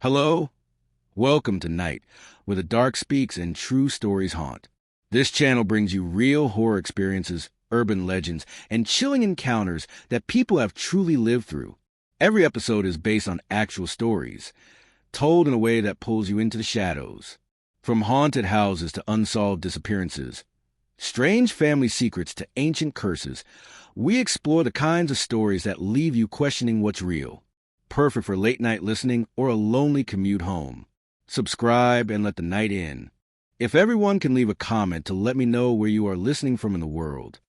Hello? Welcome to Night, where the dark speaks and true stories haunt. This channel brings you real horror experiences, urban legends, and chilling encounters that people have truly lived through. Every episode is based on actual stories, told in a way that pulls you into the shadows. From haunted houses to unsolved disappearances, strange family secrets to ancient curses, we explore the kinds of stories that leave you questioning what's real. Perfect for late-night listening or a lonely commute home. Subscribe and let the night in. If everyone can leave a comment to let me know where you are listening from in the world.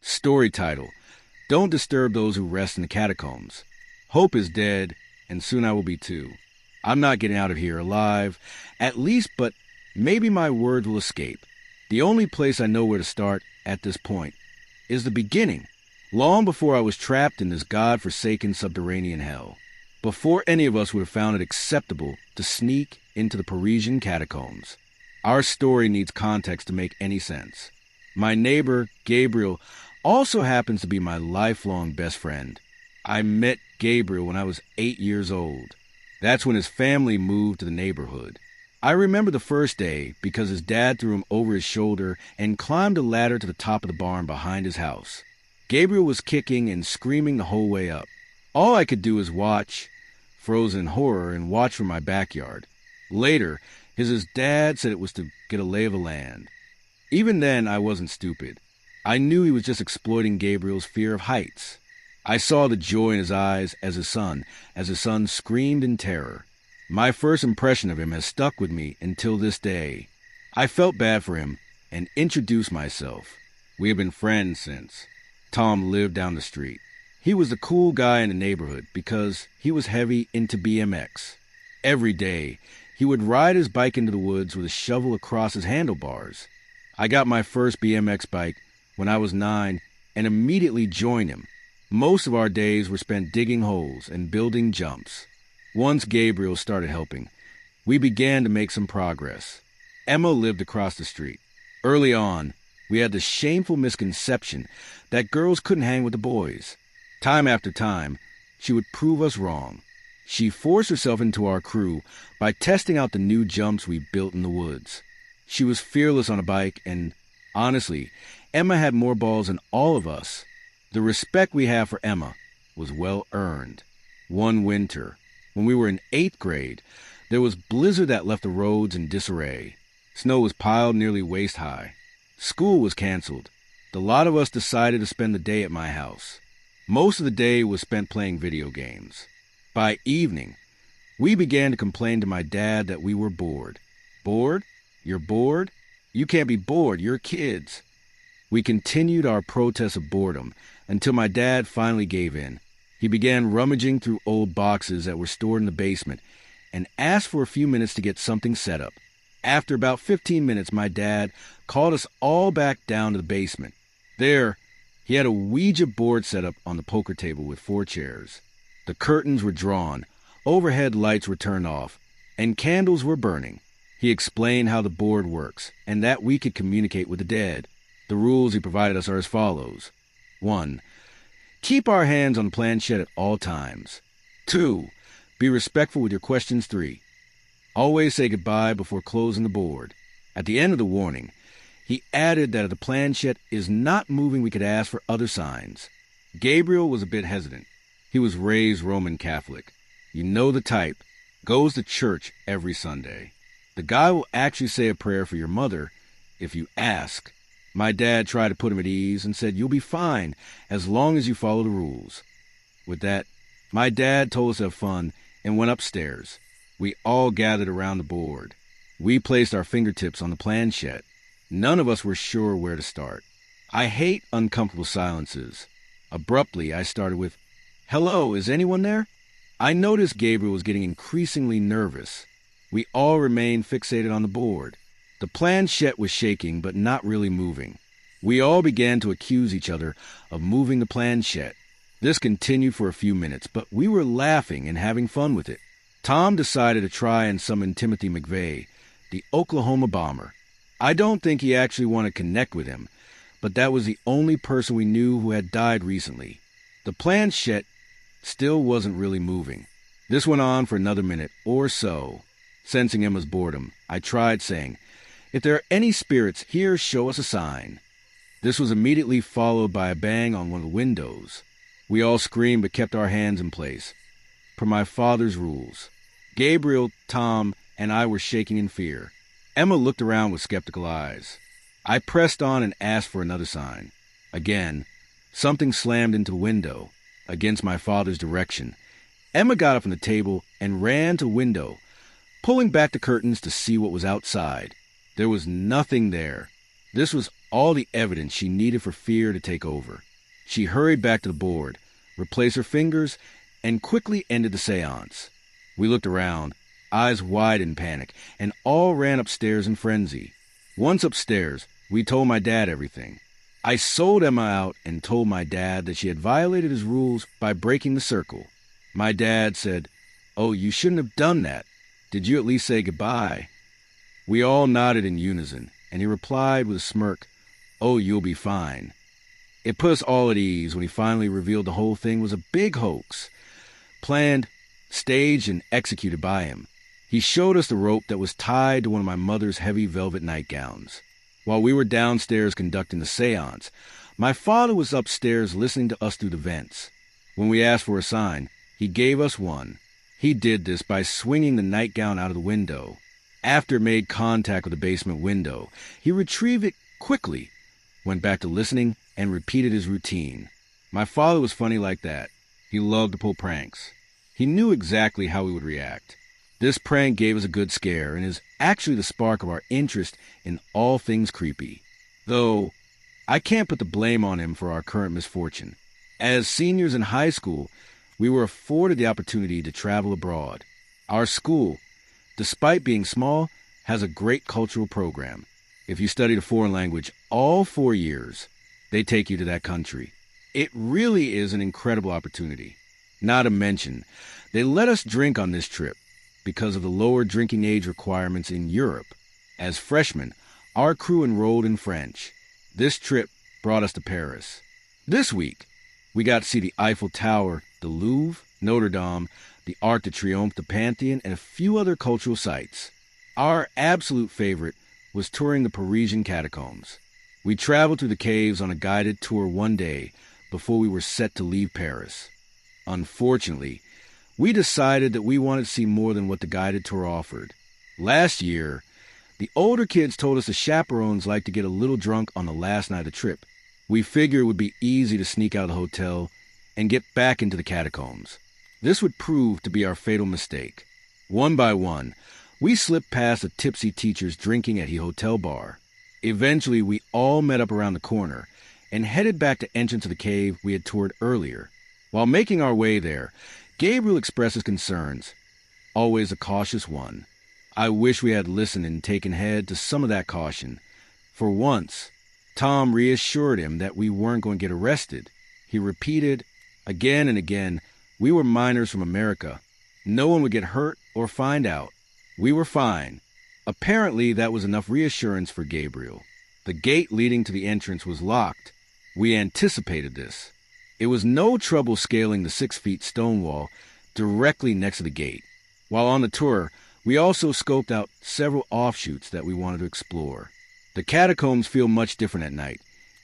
Story title: Don't disturb those who rest in the catacombs. Hope is dead, and soon I will be too. I'm not getting out of here alive, at least, but maybe my words will escape. The only place I know where to start at this point is the beginning, long before I was trapped in this god-forsaken subterranean hell. Before any of us would have found it acceptable to sneak into the Parisian catacombs. Our story needs context to make any sense. My neighbor, Gabriel, also happens to be my lifelong best friend. I met Gabriel when I was 8 years old. That's when his family moved to the neighborhood. I remember the first day because his dad threw him over his shoulder and climbed a ladder to the top of the barn behind his house. Gabriel was kicking and screaming the whole way up. All I could do was watch, frozen in horror, and watch from my backyard. Later, his dad said it was to get a lay of the land. Even then, I wasn't stupid. I knew he was just exploiting Gabriel's fear of heights. I saw the joy in his eyes as his son screamed in terror. My first impression of him has stuck with me until this day. I felt bad for him and introduced myself. We have been friends since. Tom lived down the street. He was the cool guy in the neighborhood because he was heavy into BMX. Every day, he would ride his bike into the woods with a shovel across his handlebars. I got my first BMX bike when I was 9 and immediately joined him. Most of our days were spent digging holes and building jumps. Once Gabriel started helping, we began to make some progress. Emma lived across the street. Early on, we had the shameful misconception that girls couldn't hang with the boys. Time after time, she would prove us wrong. She forced herself into our crew by testing out the new jumps we built in the woods. She was fearless on a bike, and honestly, Emma had more balls than all of us. The respect we have for Emma was well earned. One winter, when we were in 8th grade, there was blizzard that left the roads in disarray. Snow was piled nearly waist-high. School was canceled. The lot of us decided to spend the day at my house. Most of the day was spent playing video games. By evening, we began to complain to my dad that we were bored. Bored? You're bored? You can't be bored, you're kids. We continued our protest of boredom until my dad finally gave in. He began rummaging through old boxes that were stored in the basement and asked for a few minutes to get something set up. After about 15 minutes, my dad called us all back down to the basement. There, he had a Ouija board set up on the poker table with 4 chairs. The curtains were drawn, overhead lights were turned off, and candles were burning. He explained how the board works and that we could communicate with the dead. The rules he provided us are as follows. 1. Keep our hands on the planchette at all times. 2. Be respectful with your questions. 3. Always say goodbye before closing the board. At the end of the warning, he added that if the planchette is not moving, we could ask for other signs. Gabriel was a bit hesitant. He was raised Roman Catholic. You know the type. Goes to church every Sunday. The guy will actually say a prayer for your mother if you ask. My dad tried to put him at ease and said, "You'll be fine as long as you follow the rules." With that, my dad told us to have fun and went upstairs. We all gathered around the board. We placed our fingertips on the planchette. None of us were sure where to start. I hate uncomfortable silences. Abruptly, I started with, "Hello, is anyone there?" I noticed Gabriel was getting increasingly nervous. We all remained fixated on the board. The planchette was shaking, but not really moving. We all began to accuse each other of moving the planchette. This continued for a few minutes, but we were laughing and having fun with it. Tom decided to try and summon Timothy McVeigh, the Oklahoma bomber. I don't think he actually wanted to connect with him, but that was the only person we knew who had died recently. The planchette still wasn't really moving. This went on for another minute or so. Sensing Emma's boredom, I tried saying, "If there are any spirits here, show us a sign." This was immediately followed by a bang on one of the windows. We all screamed but kept our hands in place, per my father's rules. Gabriel, Tom, and I were shaking in fear. Emma looked around with skeptical eyes. I pressed on and asked for another sign. Again, something slammed into the window, against my father's direction. Emma got up from the table and ran to the window, pulling back the curtains to see what was outside. There was nothing there. This was all the evidence she needed for fear to take over. She hurried back to the board, replaced her fingers, and quickly ended the seance. We looked around, eyes wide in panic, and all ran upstairs in frenzy. Once upstairs, we told my dad everything. I sold Emma out and told my dad that she had violated his rules by breaking the circle. My dad said, "Oh, you shouldn't have done that. Did you at least say goodbye?" We all nodded in unison, and he replied with a smirk, "Oh, you'll be fine." It put us all at ease when he finally revealed the whole thing was a big hoax, planned, staged, and executed by him. He showed us the rope that was tied to one of my mother's heavy velvet nightgowns. While we were downstairs conducting the seance, my father was upstairs listening to us through the vents. When we asked for a sign, he gave us one. He did this by swinging the nightgown out of the window. After it made contact with the basement window, he retrieved it quickly, went back to listening, and repeated his routine. My father was funny like that. He loved to pull pranks. He knew exactly how we would react. This prank gave us a good scare and is actually the spark of our interest in all things creepy. Though, I can't put the blame on him for our current misfortune. As seniors in high school, we were afforded the opportunity to travel abroad. Our school, despite being small, has a great cultural program. If you studied a foreign language all 4 years, they take you to that country. It really is an incredible opportunity. Not to mention, they let us drink on this trip because of the lower drinking age requirements in Europe. As freshmen, our crew enrolled in French. This trip brought us to Paris. This week, we got to see the Eiffel Tower, the Louvre, Notre Dame, the Arc de Triomphe, the Pantheon, and a few other cultural sites. Our absolute favorite was touring the Parisian catacombs. We traveled through the caves on a guided tour one day before we were set to leave Paris. Unfortunately, we decided that we wanted to see more than what the guided tour offered. Last year, the older kids told us the chaperones liked to get a little drunk on the last night of the trip. We figured it would be easy to sneak out of the hotel and get back into the catacombs. This would prove to be our fatal mistake. One by one, we slipped past the tipsy teachers drinking at the hotel bar. Eventually, we all met up around the corner and headed back to entrance of the cave we had toured earlier. While making our way there, Gabriel expressed his concerns, always a cautious one. I wish we had listened and taken heed to some of that caution. For once, Tom reassured him that we weren't going to get arrested. He repeated, again and again, we were minors from America. No one would get hurt or find out. We were fine. Apparently, that was enough reassurance for Gabriel. The gate leading to the entrance was locked. We anticipated this. It was no trouble scaling the 6-foot stone wall directly next to the gate. While on the tour, we also scoped out several offshoots that we wanted to explore. The catacombs feel much different at night,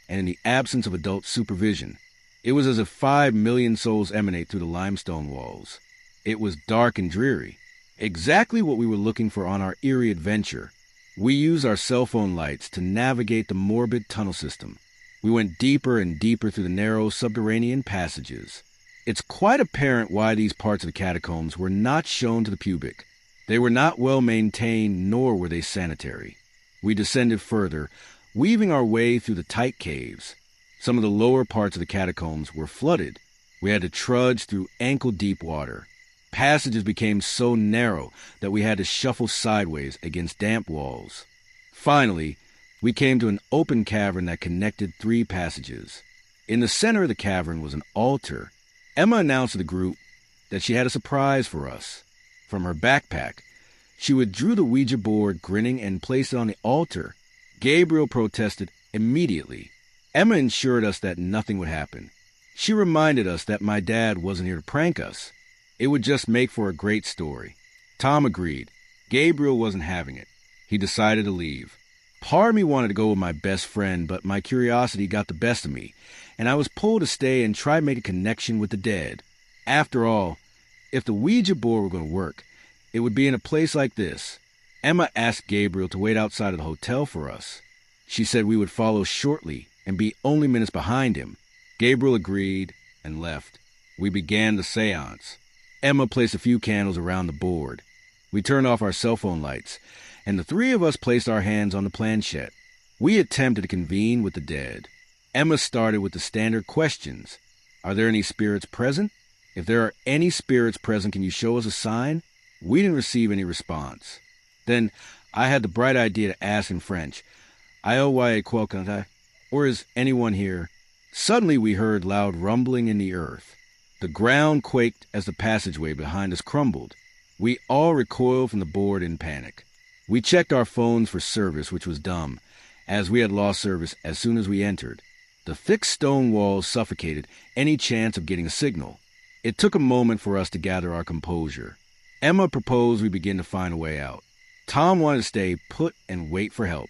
and in the absence of adult supervision. It was as if 5 million souls emanate through the limestone walls. It was dark and dreary, exactly what we were looking for on our eerie adventure. We used our cell phone lights to navigate the morbid tunnel system. We went deeper and deeper through the narrow subterranean passages. It's quite apparent why these parts of the catacombs were not shown to the public. They were not well maintained, nor were they sanitary. We descended further, weaving our way through the tight caves. Some of the lower parts of the catacombs were flooded. We had to trudge through ankle-deep water. Passages became so narrow that we had to shuffle sideways against damp walls. Finally, we came to an open cavern that connected 3 passages. In the center of the cavern was an altar. Emma announced to the group that she had a surprise for us. from her backpack. She withdrew the Ouija board, grinning, and placed it on the altar. Gabriel protested immediately. Emma assured us that nothing would happen. She reminded us that my dad wasn't here to prank us. It would just make for a great story. Tom agreed. Gabriel wasn't having it. He decided to leave. Part of me wanted to go with my best friend, but my curiosity got the best of me, and I was pulled to stay and try to make a connection with the dead. After all, if the Ouija board were going to work, it would be in a place like this. Emma asked Gabriel to wait outside of the hotel for us. She said we would follow shortly and be only minutes behind him. Gabriel agreed and left. We began the seance. Emma placed a few candles around the board. We turned off our cell phone lights, and the three of us placed our hands on the planchette. We attempted to convene with the dead. Emma started with the standard questions. Are there any spirits present? If there are any spirits present, can you show us a sign? We didn't receive any response. Then I had the bright idea to ask in French, "Ayo quel cantai?" Or is anyone here? Suddenly we heard loud rumbling in the earth. The ground quaked as the passageway behind us crumbled. We all recoiled from the board in panic. We checked our phones for service, which was dumb, as we had lost service as soon as we entered. The thick stone walls suffocated any chance of getting a signal. It took a moment for us to gather our composure. Emma proposed we begin to find a way out. Tom wanted to stay put and wait for help.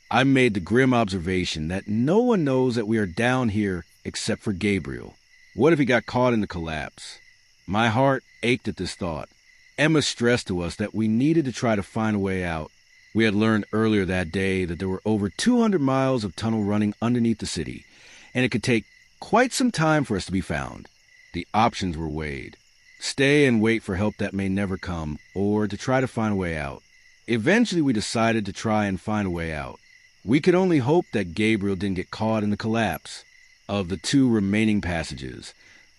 I made the grim observation that no one knows that we are down here except for Gabriel. What if he got caught in the collapse? My heart ached at this thought. Emma stressed to us that we needed to try to find a way out. We had learned earlier that day that there were over 200 miles of tunnel running underneath the city, and it could take quite some time for us to be found. The options were weighed. Stay and wait for help that may never come, or to try to find a way out. Eventually we decided to try and find a way out. We could only hope that Gabriel didn't get caught in the collapse. Of the two remaining passages,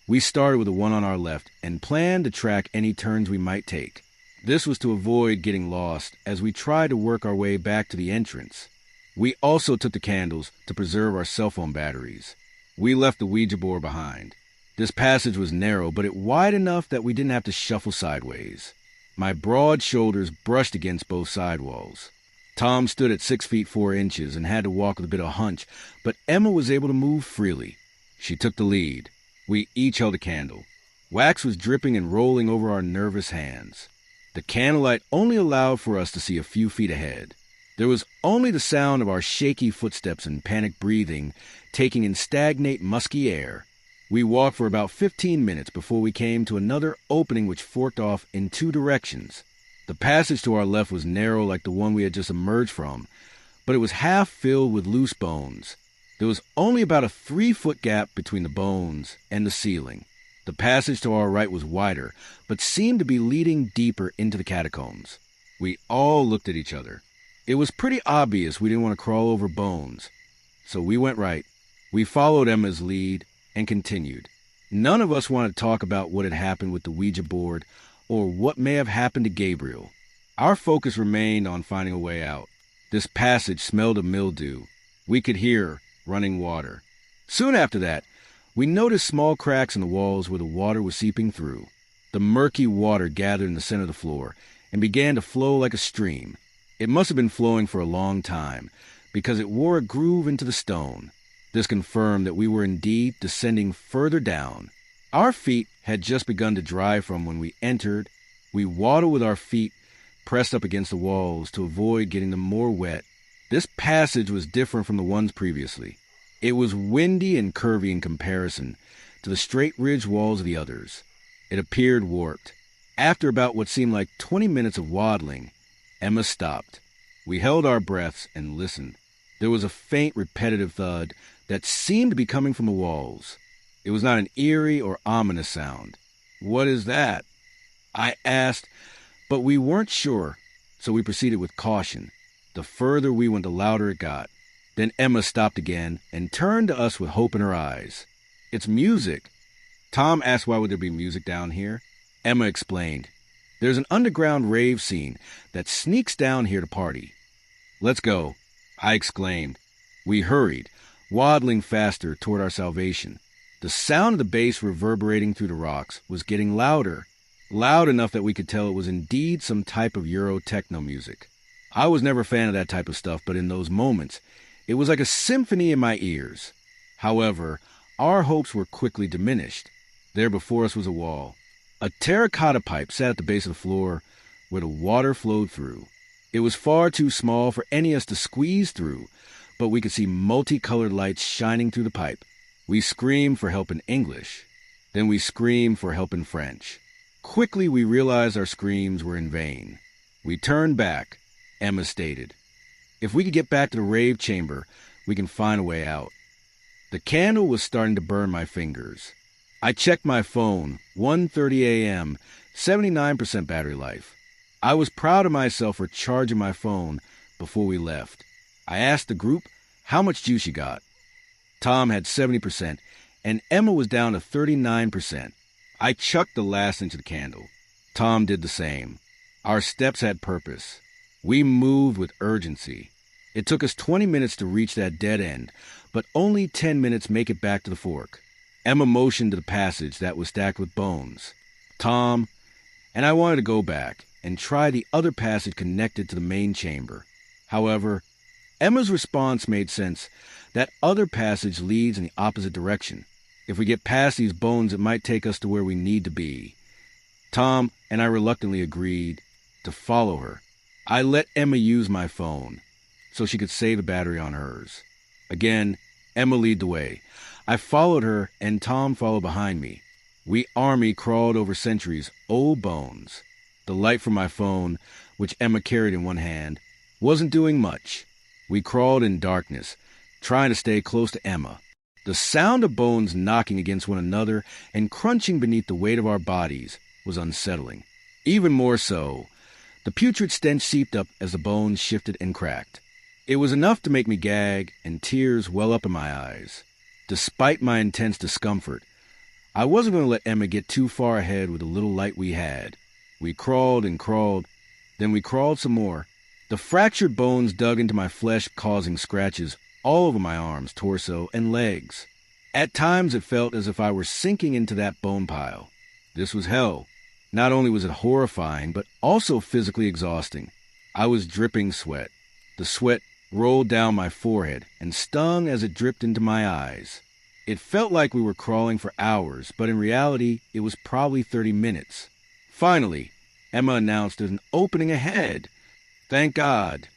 we started with the one on our left and planned to track any turns we might take. This was to avoid getting lost as we tried to work our way back to the entrance. We also took the candles to preserve our cell phone batteries. We left the Ouija board behind. This passage was narrow, but it wide enough that we didn't have to shuffle sideways. My broad shoulders brushed against both side walls. Tom stood at 6 feet 4 inches and had to walk with a bit of a hunch, but Emma was able to move freely. She took the lead. We each held a candle. Wax was dripping and rolling over our nervous hands. The candlelight only allowed for us to see a few feet ahead. There was only the sound of our shaky footsteps and panicked breathing, taking in stagnant, musky air. We walked for about 15 minutes before we came to another opening which forked off in two directions. The passage to our left was narrow like the one we had just emerged from, but it was half filled with loose bones. There was only about a 3-foot gap between the bones and the ceiling. The passage to our right was wider, but seemed to be leading deeper into the catacombs. We all looked at each other. It was pretty obvious we didn't want to crawl over bones, so we went right. We followed Emma's lead and continued. None of us wanted to talk about what had happened with the Ouija board or what may have happened to Gabriel. Our focus remained on finding a way out. This passage smelled of mildew. We could hear running water. Soon after that, we noticed small cracks in the walls where the water was seeping through. The murky water gathered in the center of the floor and began to flow like a stream. It must have been flowing for a long time, because it wore a groove into the stone. This confirmed that we were indeed descending further down. Our feet had just begun to dry from when we entered. We waddled with our feet pressed up against the walls to avoid getting them more wet. This passage was different from the ones previously. It was windy and curvy in comparison to the straight ridge walls of the others. It appeared warped. After about what seemed like 20 minutes of waddling, Emma stopped. We held our breaths and listened. There was a faint, repetitive thud that seemed to be coming from the walls. It was not an eerie or ominous sound. "What is that?" I asked, but we weren't sure, so we proceeded with caution. The further we went, the louder it got. Then Emma stopped again and turned to us with hope in her eyes. "It's music." Tom asked why would there be music down here. Emma explained. "There's an underground rave scene that sneaks down here to party." "Let's go," I exclaimed. We hurried, waddling faster toward our salvation. The sound of the bass reverberating through the rocks was getting louder. loud enough that we could tell it was indeed some type of Euro techno music. I was never a fan of that type of stuff, but in those moments, it was like a symphony in my ears. However, our hopes were quickly diminished. There before us was a wall. A terracotta pipe sat at the base of the floor where the water flowed through. It was far too small for any of us to squeeze through, but we could see multicolored lights shining through the pipe. We screamed for help in English. Then we screamed for help in French. Quickly we realized our screams were in vain. We turned back. Emma stated, "If we could get back to the rave chamber, we can find a way out." The candle was starting to burn my fingers. I checked my phone, 1:30 a.m., 79% battery life. I was proud of myself for charging my phone before we left. I asked the group how much juice you got. Tom had 70%, and Emma was down to 39%. I chucked the last inch of the candle. Tom did the same. Our steps had purpose. We moved with urgency. It took us 20 minutes to reach that dead end, but only 10 minutes make it back to the fork. Emma motioned to the passage that was stacked with bones. Tom and I wanted to go back and try the other passage connected to the main chamber. However, Emma's response made sense. That other passage leads in the opposite direction. If we get past these bones, it might take us to where we need to be. Tom and I reluctantly agreed to follow her. I let Emma use my phone so she could save the battery on hers. Again, Emma led the way. I followed her, and Tom followed behind me. We army crawled over centuries, old bones. The light from my phone, which Emma carried in one hand, wasn't doing much. We crawled in darkness, trying to stay close to Emma. The sound of bones knocking against one another and crunching beneath the weight of our bodies was unsettling. Even more so, the putrid stench seeped up as the bones shifted and cracked. It was enough to make me gag and tears well up in my eyes. Despite my intense discomfort, I wasn't going to let Emma get too far ahead with the little light we had. We crawled and crawled, then we crawled some more. The fractured bones dug into my flesh, causing scratches all over my arms, torso, and legs. At times it felt as if I were sinking into that bone pile. This was hell. Not only was it horrifying, but also physically exhausting. I was dripping sweat. The sweat rolled down my forehead and stung as it dripped into my eyes. It felt like we were crawling for hours, but in reality, it was probably 30 minutes. Finally, Emma announced there's an opening ahead. Thank God.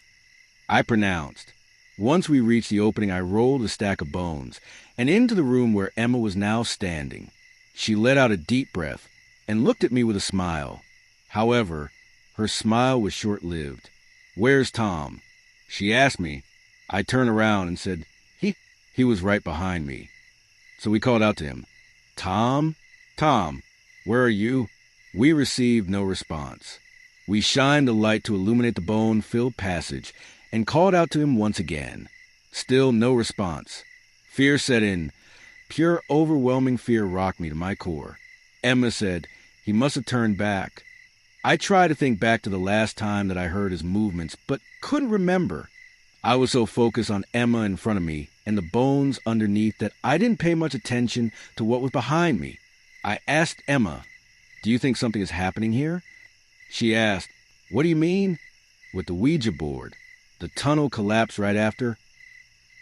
I pronounced. Once we reached the opening, I rolled a stack of bones and into the room where Emma was now standing. She let out a deep breath and looked at me with a smile. However, her smile was short-lived. "Where's Tom?" She asked me. I turned around and said, He was right behind me. So we called out to him, "Tom? Tom, where are you?" We received no response. We shined the light to illuminate the bone-filled passage and called out to him once again. Still no response. Fear set in. Pure, overwhelming fear rocked me to my core. Emma said, "He must have turned back." I tried to think back to the last time that I heard his movements, but couldn't remember. I was so focused on Emma in front of me and the bones underneath that I didn't pay much attention to what was behind me. I asked Emma, "Do you think something is happening here?" She asked, "What do you mean?" With the Ouija board. The tunnel collapsed right after.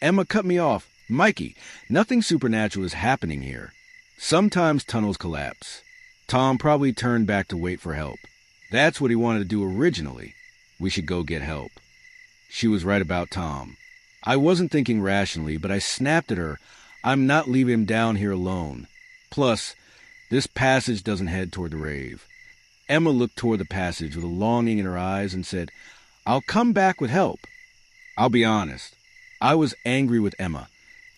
Emma cut me off. "Mikey, nothing supernatural is happening here. Sometimes tunnels collapse." Tom probably turned back to wait for help. That's what he wanted to do originally. We should go get help. She was right about Tom. I wasn't thinking rationally, but I snapped at her. I'm not leaving him down here alone. Plus, this passage doesn't head toward the rave. Emma looked toward the passage with a longing in her eyes and said, "I'll come back with help." I'll be honest. I was angry with Emma,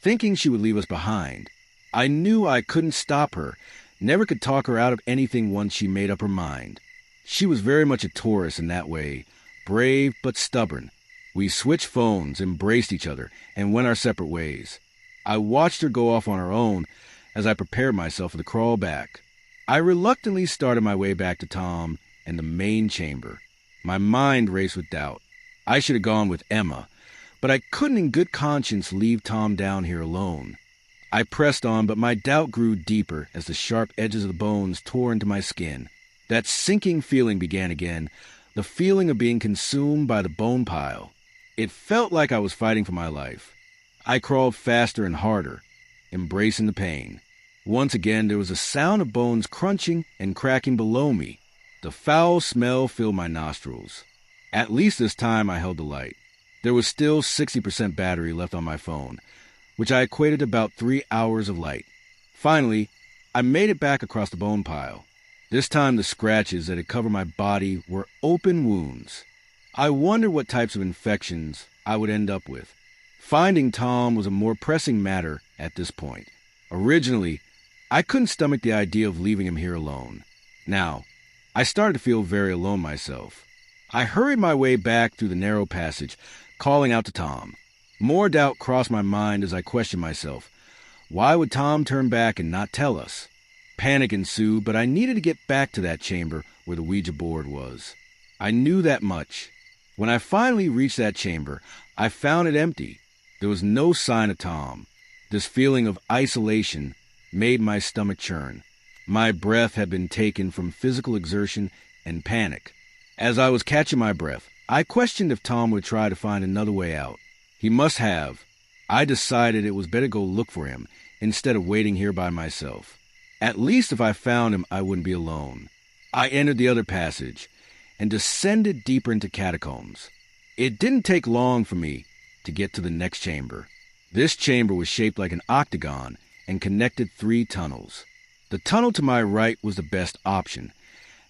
thinking she would leave us behind. I knew I couldn't stop her, never could talk her out of anything once she made up her mind. She was very much a Taurus in that way, brave but stubborn. We switched phones, embraced each other, and went our separate ways. I watched her go off on her own as I prepared myself for the crawl back. I reluctantly started my way back to Tom and the main chamber. My mind raced with doubt. I should have gone with Emma, but I couldn't in good conscience leave Tom down here alone. I pressed on, but my doubt grew deeper as the sharp edges of the bones tore into my skin. That sinking feeling began again, the feeling of being consumed by the bone pile. It felt like I was fighting for my life. I crawled faster and harder, embracing the pain. Once again, there was a sound of bones crunching and cracking below me. The foul smell filled my nostrils. At least this time I held the light. There was still 60% battery left on my phone, which I equated to about 3 hours of light. Finally, I made it back across the bone pile. This time the scratches that had covered my body were open wounds. I wondered what types of infections I would end up with. Finding Tom was a more pressing matter at this point. Originally, I couldn't stomach the idea of leaving him here alone. Now, I started to feel very alone myself. I hurried my way back through the narrow passage, calling out to Tom. More doubt crossed my mind as I questioned myself. Why would Tom turn back and not tell us? Panic ensued, but I needed to get back to that chamber where the Ouija board was. I knew that much. When I finally reached that chamber, I found it empty. There was no sign of Tom. This feeling of isolation made my stomach churn. My breath had been taken from physical exertion and panic. As I was catching my breath, I questioned if Tom would try to find another way out. He must have. I decided it was better to go look for him instead of waiting here by myself. At least if I found him, I wouldn't be alone. I entered the other passage and descended deeper into catacombs. It didn't take long for me to get to the next chamber. This chamber was shaped like an octagon and connected 3 tunnels. The tunnel to my right was the best option,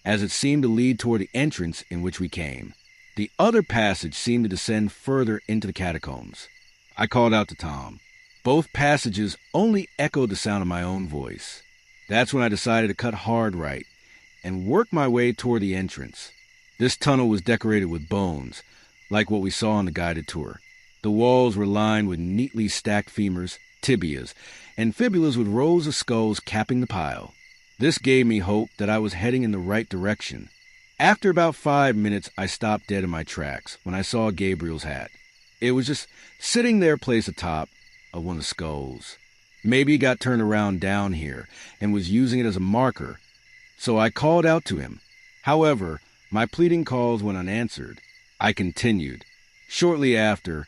as it seemed to lead toward the entrance in which we came. The other passage seemed to descend further into the catacombs. I called out to Tom. Both passages only echoed the sound of my own voice. That's when I decided to cut hard right and work my way toward the entrance. This tunnel was decorated with bones, like what we saw on the guided tour. The walls were lined with neatly stacked femurs, tibias, and fibulas with rows of skulls capping the pile. This gave me hope that I was heading in the right direction. After about 5 minutes, I stopped dead in my tracks when I saw Gabriel's hat. It was just sitting there placed atop of one of the skulls. Maybe he got turned around down here and was using it as a marker, so I called out to him. However, my pleading calls went unanswered. I continued. Shortly after,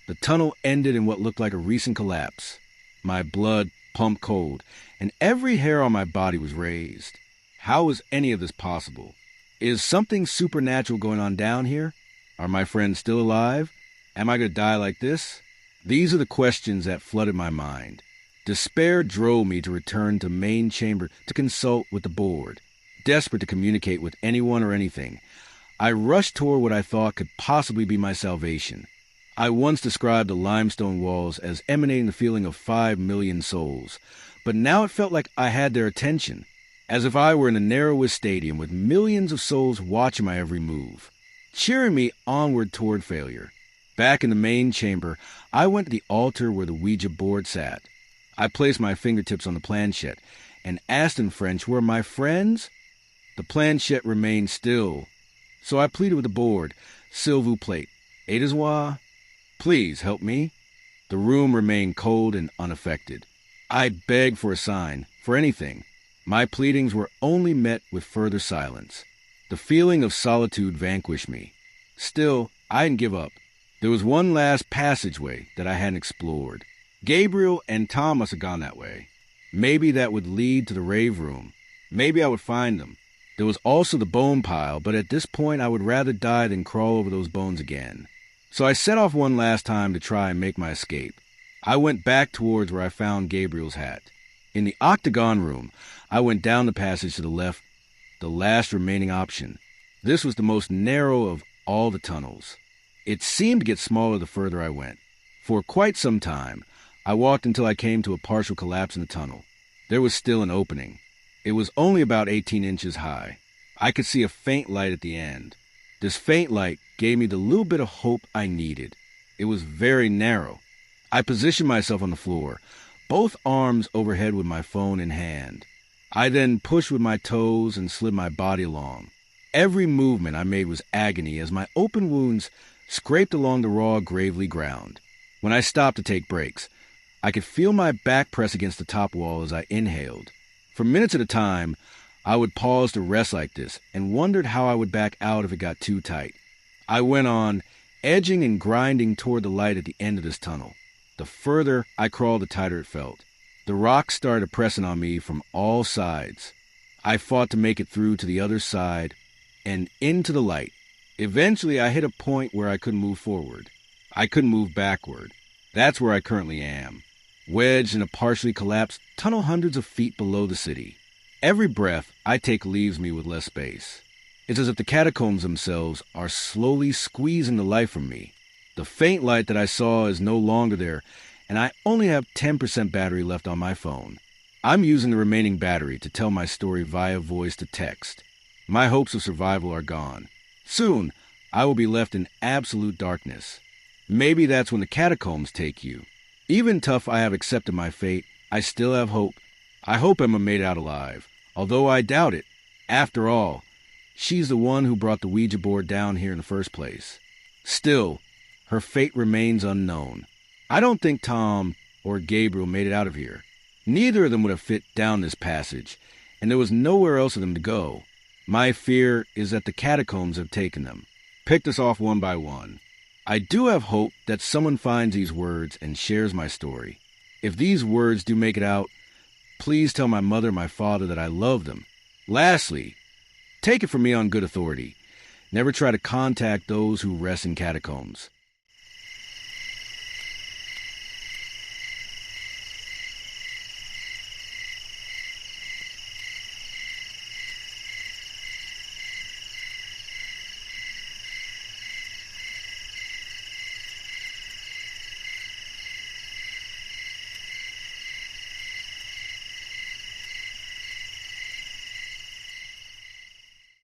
the tunnel ended in what looked like a recent collapse. My blood pumped cold, and every hair on my body was raised. How is any of this possible? Is something supernatural going on down here? Are my friends still alive? Am I going to die like this? These are the questions that flooded my mind. Despair drove me to return to main chamber to consult with the board. Desperate to communicate with anyone or anything, I rushed toward what I thought could possibly be my salvation. I once described the limestone walls as emanating the feeling of 5 million souls, but now it felt like I had their attention, as if I were in the narrowest stadium with millions of souls watching my every move, cheering me onward toward failure. Back in the main chamber, I went to the altar where the Ouija board sat. I placed my fingertips on the planchette and asked in French, "Were my friends?" The planchette remained still, so I pleaded with the board, "S'il vous plaît, aidez-moi. Please help me." The room remained cold and unaffected. I begged for a sign, for anything. My pleadings were only met with further silence. The feeling of solitude vanquished me. Still, I didn't give up. There was one last passageway that I hadn't explored. Gabriel and Tom must have gone that way. Maybe that would lead to the rave room. Maybe I would find them. There was also the bone pile, but at this point I would rather die than crawl over those bones again. So I set off one last time to try and make my escape. I went back towards where I found Gabriel's hat. In the octagon room, I went down the passage to the left, the last remaining option. This was the most narrow of all the tunnels. It seemed to get smaller the further I went. For quite some time, I walked until I came to a partial collapse in the tunnel. There was still an opening. It was only about 18 inches high. I could see a faint light at the end. This faint light gave me the little bit of hope I needed. It was very narrow. I positioned myself on the floor, both arms overhead with my phone in hand. I then pushed with my toes and slid my body along. Every movement I made was agony as my open wounds scraped along the raw, gravelly ground. When I stopped to take breaks, I could feel my back press against the top wall as I inhaled. For minutes at a time, I would pause to rest like this and wondered how I would back out if it got too tight. I went on, edging and grinding toward the light at the end of this tunnel. The further I crawled, the tighter it felt. The rocks started pressing on me from all sides. I fought to make it through to the other side and into the light. Eventually, I hit a point where I couldn't move forward. I couldn't move backward. That's where I currently am, wedged in a partially collapsed tunnel hundreds of feet below the city. Every breath I take leaves me with less space. It's as if the catacombs themselves are slowly squeezing the life from me. The faint light that I saw is no longer there, and I only have 10% battery left on my phone. I'm using the remaining battery to tell my story via voice to text. My hopes of survival are gone. Soon, I will be left in absolute darkness. Maybe that's when the catacombs take you. Even tough I have accepted my fate, I still have hope. I hope Emma made out alive, although I doubt it. After all, she's the one who brought the Ouija board down here in the first place. Still, her fate remains unknown. I don't think Tom or Gabriel made it out of here. Neither of them would have fit down this passage, and there was nowhere else for them to go. My fear is that the catacombs have taken them, picked us off one by one. I do have hope that someone finds these words and shares my story. If these words do make it out, please tell my mother and my father that I love them. Lastly, take it from me on good authority. Never try to contact those who rest in catacombs.